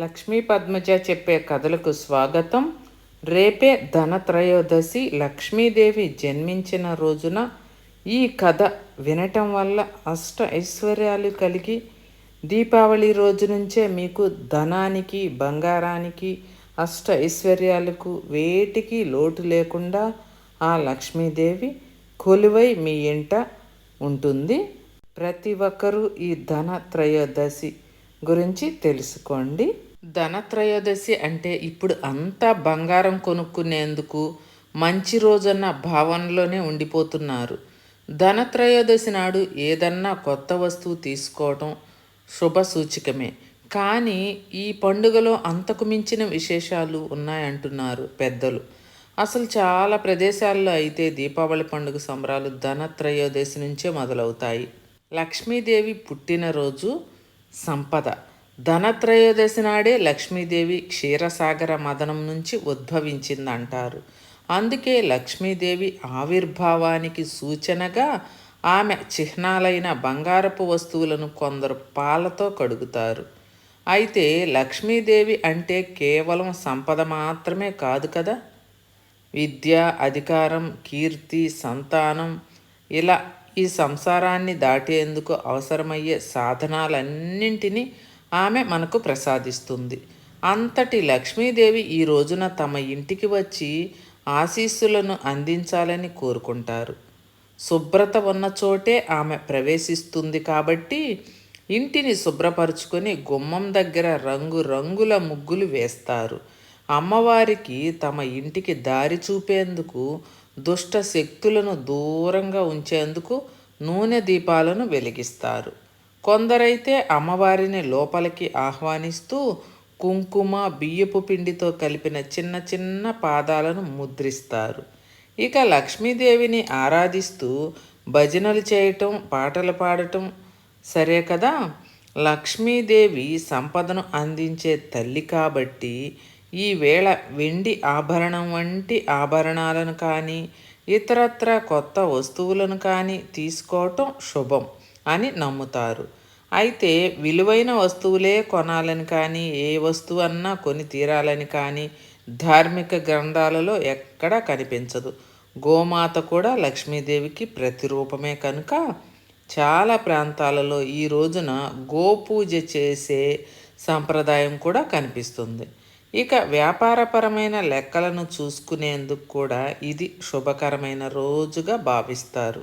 లక్ష్మీ పద్మజ చెప్పే కథలకు స్వాగతం. రేపే ధనత్రయోదశి. లక్ష్మీదేవి జన్మించిన రోజున ఈ కథ వినటం వల్ల అష్ట ఐశ్వర్యాలు కలిగి దీపావళి రోజు నుంచే మీకు ధనానికి, బంగారానికి, అష్ట ఐశ్వర్యాలకు వేటికి లోటు లేకుండా ఆ లక్ష్మీదేవి కొలువై మీ ఇంట ఉంటుంది. ప్రతి ఒక్కరూ ఈ ధనత్రయోదశి గురించి తెలుసుకోండి. ధనత్రయోదశి అంటే ఇప్పుడు అంతా బంగారం కొనుక్కునేందుకు మంచి రోజన్న భావనలోనే ఉండిపోతున్నారు. ధనత్రయోదశి నాడు ఏదన్నా కొత్త వస్తువు తీసుకోవటం శుభ సూచకమే. కానీ ఈ పండుగలో అంతకు మించిన విశేషాలు ఉన్నాయంటున్నారు పెద్దలు. అసలు చాలా ప్రదేశాల్లో అయితే దీపావళి పండుగ సంబరాలు ధనత్రయోదశి నుంచే మొదలవుతాయి. లక్ష్మీదేవి పుట్టినరోజు సంపద. ధనత్రయోదశి నాడే లక్ష్మీదేవి క్షీరసాగర మదనం నుంచి ఉద్భవించిందంటారు. అందుకే లక్ష్మీదేవి ఆవిర్భావానికి సూచనగా ఆమె చిహ్నాలైన బంగారపు వస్తువులను కొందరు పాలతో కడుగుతారు. అయితే లక్ష్మీదేవి అంటే కేవలం సంపద మాత్రమే కాదు కదా. విద్య, అధికారం, కీర్తి, సంతానం, ఇలా ఈ సంసారాన్ని దాటేందుకు అవసరమయ్యే సాధనాలన్నింటినీ ఆమె మనకు ప్రసాదిస్తుంది. అంతటి లక్ష్మీదేవి ఈ రోజున తమ ఇంటికి వచ్చి ఆశీస్సులను అందించాలని కోరుకుంటారు. శుభ్రత ఉన్న చోటే ఆమె ప్రవేశిస్తుంది కాబట్టి ఇంటిని శుభ్రపరుచుకొని గుమ్మం దగ్గర రంగురంగుల ముగ్గులు వేస్తారు. అమ్మవారికి తమ ఇంటికి దారి చూపేందుకు, దుష్ట శక్తులను దూరంగా ఉంచేందుకు నూనె దీపాలను వెలిగిస్తారు. కొందరైతే అమ్మవారిని లోపలికి ఆహ్వానిస్తూ కుంకుమ, బియ్యపు పిండితో కలిపిన చిన్న చిన్న పాదాలను ముద్రిస్తారు. ఇక లక్ష్మీదేవిని ఆరాధిస్తూ భజనలు చేయటం, పాటలు పాడటం సరే కదా. లక్ష్మీదేవి సంపదను అందించే తల్లి కాబట్టి ఈవేళ వెండి ఆభరణం వంటి ఆభరణాలను కానీ, ఇతరత్ర కొత్త వస్తువులను కానీ తీసుకోవటం శుభం అని నమ్ముతారు. అయితే విలువైన వస్తువులే కొనాలని కానీ, ఏ వస్తువు అన్నా కొని తీరాలని కానీ ధార్మిక గ్రంథాలలో ఎక్కడా కనిపించదు. గోమాత కూడా లక్ష్మీదేవికి ప్రతిరూపమే కనుక చాలా ప్రాంతాలలో ఈ రోజున గోపూజ చేసే సంప్రదాయం కూడా కనిపిస్తుంది. ఇక వ్యాపారపరమైన లెక్కలను చూసుకునేందుకు కూడా ఇది శుభకరమైన రోజుగా భావిస్తారు.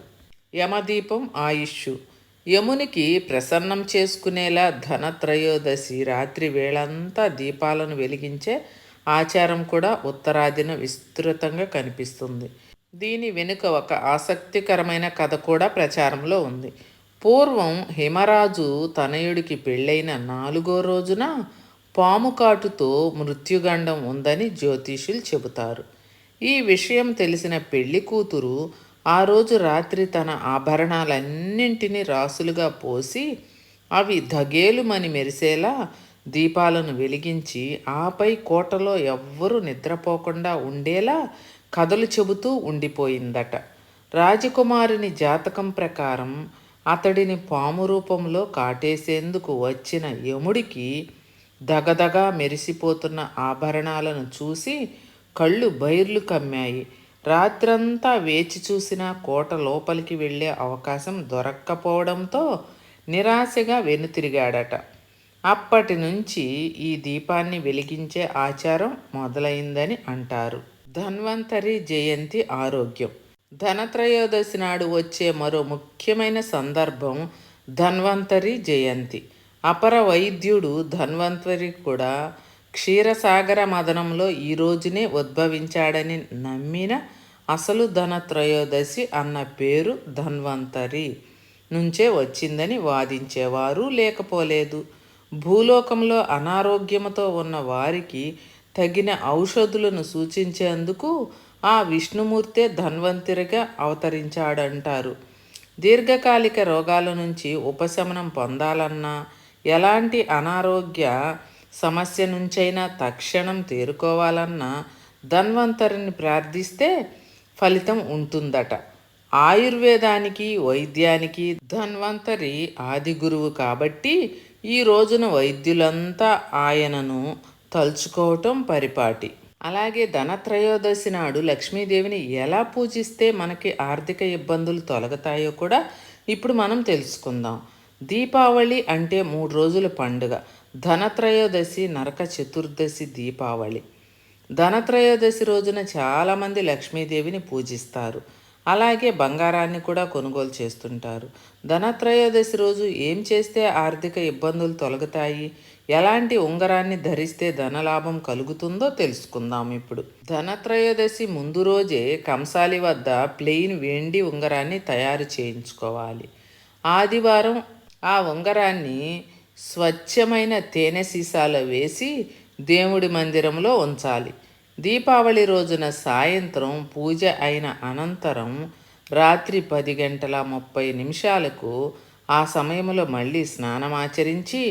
యమదీపం ఆయుష్షు. యమునికి ప్రసన్నం చేసుకునేలా ధనత్రయోదశి రాత్రి వేళంతా దీపాలను వెలిగించే ఆచారం కూడా ఉత్తరాదిన విస్తృతంగా కనిపిస్తుంది. దీని వెనుక ఒక ఆసక్తికరమైన కథ కూడా ప్రచారంలో ఉంది. పూర్వం హిమరాజు తనయుడికి పెళ్ళైన 4వ రోజున పాము కాటుతో మృత్యుగండం ఉందని జ్యోతిష్యులు చెబుతారు. ఈ విషయం తెలిసిన పెళ్లి కూతురు ఆ రోజు రాత్రి తన ఆభరణాలన్నింటినీ రాసులుగా పోసి అవి ధగేలుమని మెరిసేలా దీపాలను వెలిగించి ఆపై కోటలో ఎవ్వరూ నిద్రపోకుండా ఉండేలా కథలు చెబుతూ ఉండిపోయిందట. రాజకుమారుని జాతకం ప్రకారం అతడిని పాము రూపంలో కాటేసేందుకు వచ్చిన యముడికి దగదగా మెరిసిపోతున్న ఆభరణాలను చూసి కళ్ళు బైర్లు కమ్మాయి. రాత్రంతా వేచి చూసినా కోట లోపలికి వెళ్ళే అవకాశం దొరక్కపోవడంతో నిరాశగా వెనుతిరిగాడట. అప్పటి నుంచి ఈ దీపాన్ని వెలిగించే ఆచారం మొదలైందని అంటారు. ధన్వంతరి జయంతి ఆరోగ్యం. ధనత్రయోదశి నాడు వచ్చే మరో ముఖ్యమైన సందర్భం ధన్వంతరి జయంతి. అపర వైద్యుడు ధన్వంతరి కూడా క్షీరసాగర మదనంలో ఈ రోజునే ఉద్భవించాడని నమ్మిన అసలు ధనత్రయోదశి అన్న పేరు ధన్వంతరి నుంచే వచ్చిందని వాదించేవారు లేకపోలేదు. భూలోకంలో అనారోగ్యంతో ఉన్న వారికి తగిన ఔషధులను సూచించేందుకు ఆ విష్ణుమూర్తే ధన్వంతరిగా అవతరించాడంటారు. దీర్ఘకాలిక రోగాల నుంచి ఉపశమనం పొందాలన్నా, ఎలాంటి అనారోగ్య సమస్య నుంచైనా తక్షణం తేరుకోవాలన్నా ధన్వంతరిని ప్రార్థిస్తే ఫలితం ఉంటుందట. ఆయుర్వేదానికి, వైద్యానికి ధన్వంతరి ఆది గురువు కాబట్టి ఈ రోజున వైద్యులంతా ఆయనను తలుచుకోవటం పరిపాటి. అలాగే ధనత్రయోదశి నాడు లక్ష్మీదేవిని ఎలా పూజిస్తే మనకి ఆర్థిక ఇబ్బందులు తొలగుతాయో కూడా ఇప్పుడు మనం తెలుసుకుందాం. దీపావళి అంటే 3 రోజుల పండుగ. ధనత్రయోదశి, నరక చతుర్దశి, దీపావళి. ధనత్రయోదశి రోజున చాలామంది లక్ష్మీదేవిని పూజిస్తారు. అలాగే బంగారాన్ని కూడా కొనుగోలు చేస్తుంటారు. ధనత్రయోదశి రోజు ఏం చేస్తే ఆర్థిక ఇబ్బందులు తొలగుతాయి, ఎలాంటి ఉంగరాన్ని ధరిస్తే ధనలాభం కలుగుతుందో తెలుసుకుందాం ఇప్పుడు. ధనత్రయోదశి ముందు రోజే కంసాలి వద్ద ప్లెయిన్ వెండి ఉంగరాన్ని తయారు చేయించుకోవాలి. ఆదివారం ఆ ఉంగరాన్ని స్వచ్ఛమైన తేనె సీసాలో వేసి దేవుడి మందిరంలో ఉంచాలి. దీపావళి రోజున సాయంత్రం పూజ అయిన అనంతరం రాత్రి 10 గంటల 30 నిమిషాలకు ఆ సమయంలో మళ్ళీ స్నానమాచరించి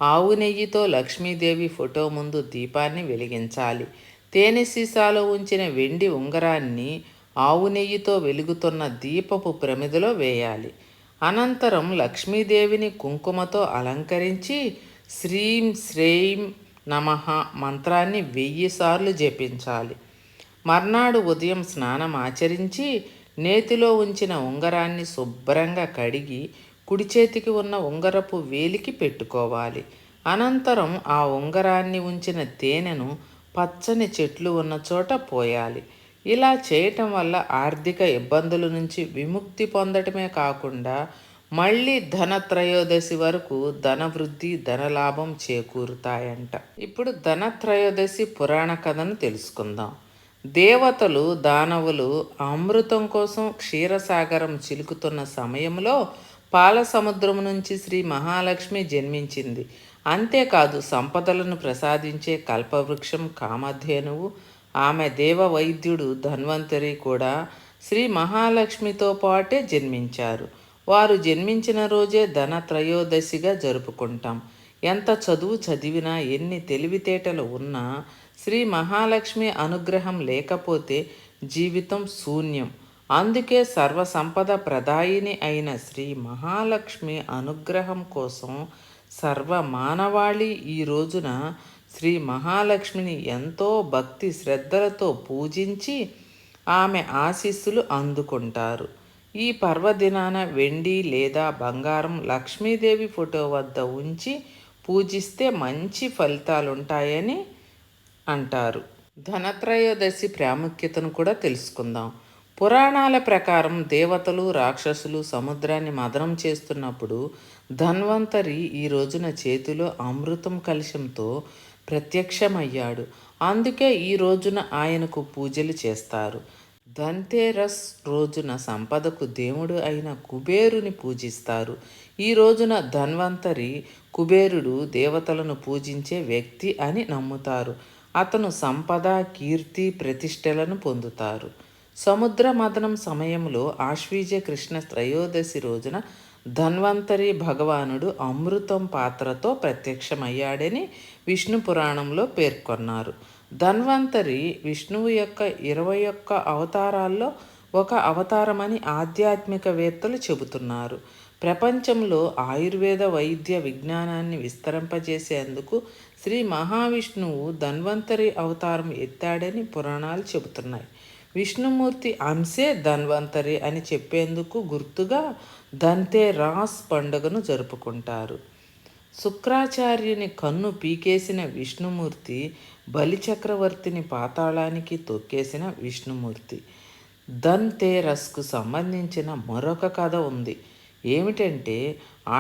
ఆవు నెయ్యితో లక్ష్మీదేవి ఫోటో ముందు దీపాన్ని వెలిగించాలి. తేనె సీసాలో ఉంచిన వెండి ఉంగరాన్ని ఆవు నెయ్యితో వెలుగుతున్న దీపపు ప్రమిదలో వేయాలి. అనంతరం లక్ష్మీదేవిని కుంకుమతో అలంకరించి శ్రీం శ్రీం నమః మంత్రాన్ని 1000 సార్లు జపించాలి. మర్నాడు ఉదయం స్నానం ఆచరించి నేతిలో ఉంచిన ఉంగరాన్ని శుభ్రంగా కడిగి కుడి చేతికి ఉన్న ఉంగరపు వేలికి పెట్టుకోవాలి. అనంతరం ఆ ఉంగరాన్ని ఉంచిన తేనెను పచ్చని చెట్లు ఉన్న చోట పోయాలి. ఇలా చేయటం వల్ల ఆర్థిక ఇబ్బందుల నుంచి విముక్తి పొందటమే కాకుండా మళ్ళీ ధనత్రయోదశి వరకు ధనవృద్ధి, ధనలాభం చేకూరుతాయంట. ఇప్పుడు ధనత్రయోదశి పురాణ కథను తెలుసుకుందాం. దేవతలు, దానవులు అమృతం కోసం క్షీరసాగరం చిలుకుతున్న సమయంలో పాల సముద్రం నుంచి శ్రీ మహాలక్ష్మి జన్మించింది. అంతేకాదు సంపదలను ప్రసాదించే కల్పవృక్షం కామధేనువు, ఆమె దేవ వైద్యుడు ధన్వంతరి కూడా శ్రీ మహాలక్ష్మితో పాటే జన్మించారు. వారు జన్మించిన రోజే ధనత్రయోదశిగా జరుపుకుంటాం. ఎంత చదువు చదివినా, ఎన్ని తెలివితేటలు ఉన్నా శ్రీ మహాలక్ష్మి అనుగ్రహం లేకపోతే జీవితం శూన్యం. అందుకే సర్వసంపద ప్రదాయిని అయిన శ్రీ మహాలక్ష్మి అనుగ్రహం కోసం సర్వమానవాళి ఈ రోజున శ్రీ మహాలక్ష్మిని ఎంతో భక్తి శ్రద్ధలతో పూజించి ఆమె ఆశీస్సులు అందుకుంటారు. ఈ పర్వదినాన వెండి లేదా బంగారం లక్ష్మీదేవి ఫోటో వద్ద ఉంచి పూజిస్తే మంచి ఫలితాలుంటాయని అంటారు. ధనత్రయోదశి ప్రాముఖ్యతను కూడా తెలుసుకుందాం. పురాణాల ప్రకారం దేవతలు, రాక్షసులు సముద్రాన్ని మదనం చేస్తున్నప్పుడు ధన్వంతరి ఈ రోజున చేతిలో అమృతం కలశంతో ప్రత్యక్షమయ్యాడు. అందుకే ఈ రోజున ఆయనకు పూజలు చేస్తారు. ధన్తేరస్ రోజున సంపదకు దేవుడు అయిన కుబేరుని పూజిస్తారు. ఈ రోజున ధన్వంతరి కుబేరుడు దేవతలను పూజించే వ్యక్తి అని నమ్ముతారు. అతను సంపద, కీర్తి, ప్రతిష్టలను పొందుతారు. సముద్ర మదనం సమయంలో ఆశ్వీజ కృష్ణ త్రయోదశి రోజున ధన్వంతరి భగవానుడు అమృతం పాత్రతో ప్రత్యక్షమయ్యాడని విష్ణు పురాణంలో పేర్కొన్నారు. ధన్వంతరి విష్ణువు యొక్క 21 అవతారాల్లో ఒక అవతారమని ఆధ్యాత్మికవేత్తలు చెబుతున్నారు. ప్రపంచంలో ఆయుర్వేద వైద్య విజ్ఞానాన్ని విస్తరింపజేసేందుకు శ్రీ మహావిష్ణువు ధన్వంతరి అవతారం ఎత్తాడని పురాణాలు చెబుతున్నాయి. విష్ణుమూర్తి అంశే ధన్వంతరి అని చెప్పేందుకు గుర్తుగా ధన్తేరాస్ పండుగను జరుపుకుంటారు. శుక్రాచార్యుని కన్ను పీకేసిన విష్ణుమూర్తి, బలిచక్రవర్తిని పాతాళానికి తొక్కేసిన విష్ణుమూర్తి. ధన్తేరస్కు సంబంధించిన మరొక కథ ఉంది. ఏమిటంటే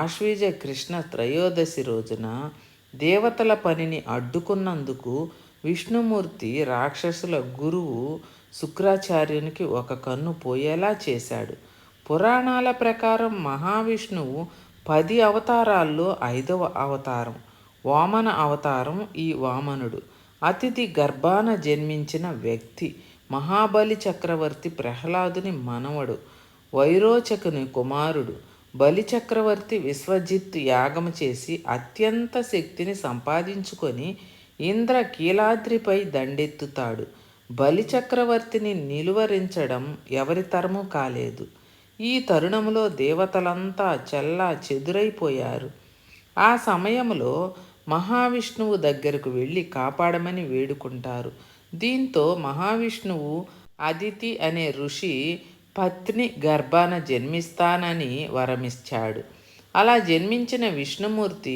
ఆశ్వీజ కృష్ణ త్రయోదశి రోజున దేవతల పనిని అడ్డుకున్నందుకు విష్ణుమూర్తి రాక్షసుల గురువు శుక్రాచార్యునికి ఒక కన్ను పోయేలా చేశాడు. పురాణాల ప్రకారం మహావిష్ణువు 10 అవతారాల్లో 5వ అవతారం వామన అవతారం. ఈ వామనుడు అతిథి గర్భాన జన్మించిన వ్యక్తి. మహాబలి చక్రవర్తి ప్రహ్లాదుని మనవడు, వైరోచకుని కుమారుడు. బలిచక్రవర్తి విశ్వజిత్ యాగం చేసి అత్యంత శక్తిని సంపాదించుకొని ఇంద్రకీలాద్రిపై దండెత్తుతాడు. బలిచక్రవర్తిని నిలువరించడం ఎవరి తరమూ కాలేదు. ఈ తరుణంలో దేవతలంతా చెల్లా చెదురైపోయారు. ఆ సమయంలో మహావిష్ణువు దగ్గరకు వెళ్ళి కాపాడమని వేడుకుంటారు. దీంతో మహావిష్ణువు అదితి అనే ఋషి పత్ని గర్భాన జన్మిస్తానని వరమిచ్చాడు. అలా జన్మించిన విష్ణుమూర్తి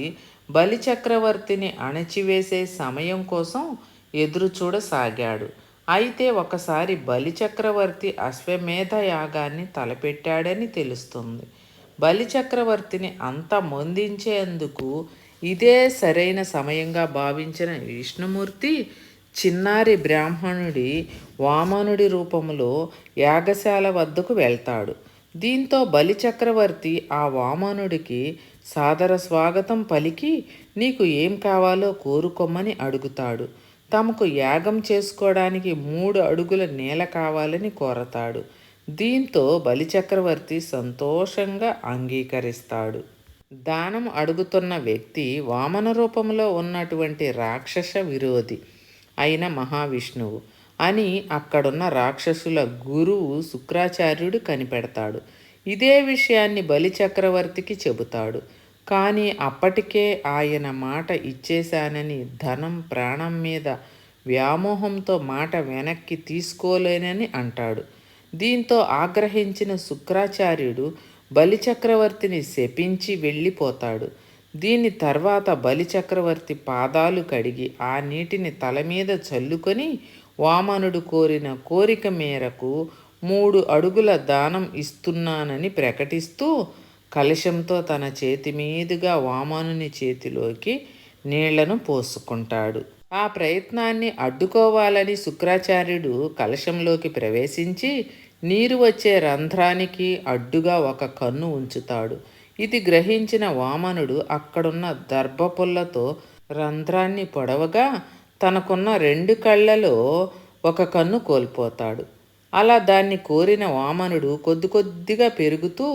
బలిచక్రవర్తిని అణచివేసే సమయం కోసం ఎదురుచూడసాగాడు. అయితే ఒకసారి బలిచక్రవర్తి అశ్వమేధ యాగాన్ని తలపెట్టాడని తెలుస్తుంది. బలిచక్రవర్తిని అంత మొందించేందుకు ఇదే సరైన సమయంగా భావించిన విష్ణుమూర్తి చిన్నారి బ్రాహ్మణుడి వామనుడి రూపంలో యాగశాల వద్దకు వెళ్తాడు. దీంతో బలిచక్రవర్తి ఆ వామనుడికి సాదర స్వాగతం పలికి నీకు ఏం కావాలో కోరుకోమని అడుగుతాడు. తమకు యాగం చేసుకోవడానికి 3 అడుగుల నేల కావాలని కోరతాడు. దీంతో బలిచక్రవర్తి సంతోషంగా అంగీకరిస్తాడు. దానం అడుగుతున్న వ్యక్తి వామన రూపంలో ఉన్నటువంటి రాక్షస విరోధి అయిన మహావిష్ణువు అని అక్కడున్న రాక్షసుల గురువు శుక్రాచార్యుడు కనిపెడతాడు. ఇదే విషయాన్ని బలిచక్రవర్తికి చెబుతాడు. కానీ అప్పటికే ఆయన మాట ఇచ్చేశానని ధనం ప్రాణం మీద వ్యామోహంతో మాట వెనక్కి తీసుకోలేనని అంటాడు. దీంతో ఆగ్రహించిన శుక్రాచార్యుడు బలిచక్రవర్తిని శపించి వెళ్ళిపోతాడు. దీని తర్వాత బలిచక్రవర్తి పాదాలు కడిగి ఆ నీటిని తల మీద చల్లుకొని వామనుడు కోరిన కోరిక మేరకు 3 అడుగుల దానం ఇస్తున్నానని ప్రకటిస్తూ కలశంతో తన చేతి మీదుగా వామనుని చేతిలోకి నీళ్లను పోసుకుంటాడు. ఆ ప్రయత్నాన్ని అడ్డుకోవాలని శుక్రాచార్యుడు కలశంలోకి ప్రవేశించి నీరు వచ్చే రంధ్రానికి అడ్డుగా ఒక కన్ను ఉంచుతాడు. ఇది గ్రహించిన వామనుడు అక్కడున్న దర్భపుల్లతో రంధ్రాన్ని పొడవగా తనకున్న 2 కళ్ళలో ఒక కన్ను కోల్పోతాడు. అలా దాన్ని కోరిన వామనుడు కొద్ది కొద్దిగా పెరుగుతూ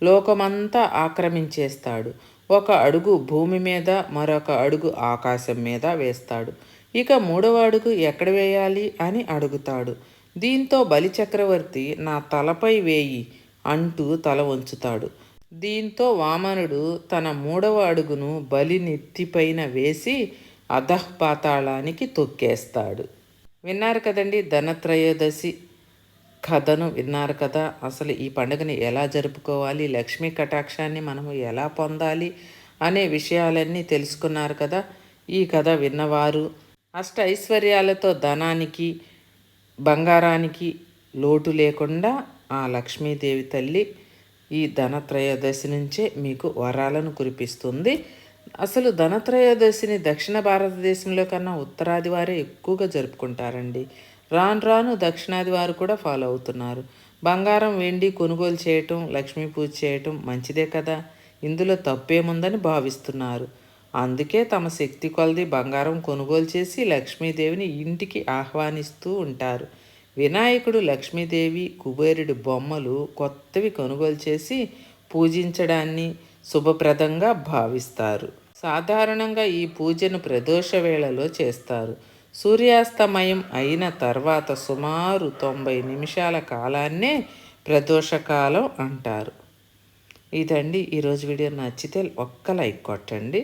లోకమంతా ఆక్రమించేస్తాడు. 1 అడుగు భూమి మీద, మరొక అడుగు ఆకాశం మీద వేస్తాడు. ఇక 3వ అడుగు ఎక్కడ వేయాలి అని అడుగుతాడు. దీంతో బలిచక్రవర్తి నా తలపై వేయి అంటూ తల వంచుతాడు. దీంతో వామనుడు తన 3వ అడుగును బలి నెత్తిపైన వేసి అధఃపాతాళానికి తొక్కేస్తాడు. విన్నారు కదండి, ధనత్రయోదశి కథను విన్నారు కదా. అసలు ఈ పండుగని ఎలా జరుపుకోవాలి, లక్ష్మీ కటాక్షాన్ని మనము ఎలా పొందాలి అనే విషయాలన్నీ తెలుసుకున్నారు కదా. ఈ కథ విన్నవారు అష్ట ఐశ్వర్యాలతో ధనానికి బంగారానికి లోటు లేకుండా ఆ లక్ష్మీదేవి తల్లి ఈ ధనత్రయోదశి నుంచే మీకు వరాలను కురిపిస్తుంది. అసలు ధనత్రయోదశిని దక్షిణ భారతదేశంలో కన్నా ఉత్తరాది వారే ఎక్కువగా జరుపుకుంటారండి. రాను రాను దక్షిణాది వారు కూడా ఫాలో అవుతున్నారు. బంగారం వెండి కొనుగోలు చేయటం, లక్ష్మీ పూజ చేయటం మంచిదే కదా, ఇందులో తప్పేముందని భావిస్తున్నారు. అందుకే తమ శక్తి కొలది బంగారం కొనుగోలు చేసి లక్ష్మీదేవిని ఇంటికి ఆహ్వానిస్తూ ఉంటారు. వినాయకుడు, లక్ష్మీదేవి, కుబేరుడి బొమ్మలు కొత్తవి కొనుగోలు చేసి పూజించడాన్ని శుభప్రదంగా భావిస్తారు. సాధారణంగా ఈ పూజను ప్రదోష వేళలో చేస్తారు. సూర్యాస్తమయం అయిన తర్వాత సుమారు 90 నిమిషాల కాలాన్నే ప్రదోషకాలం అంటారు. ఇదండి ఈరోజు వీడియో. నచ్చితే ఒక్క లైక్ కొట్టండి.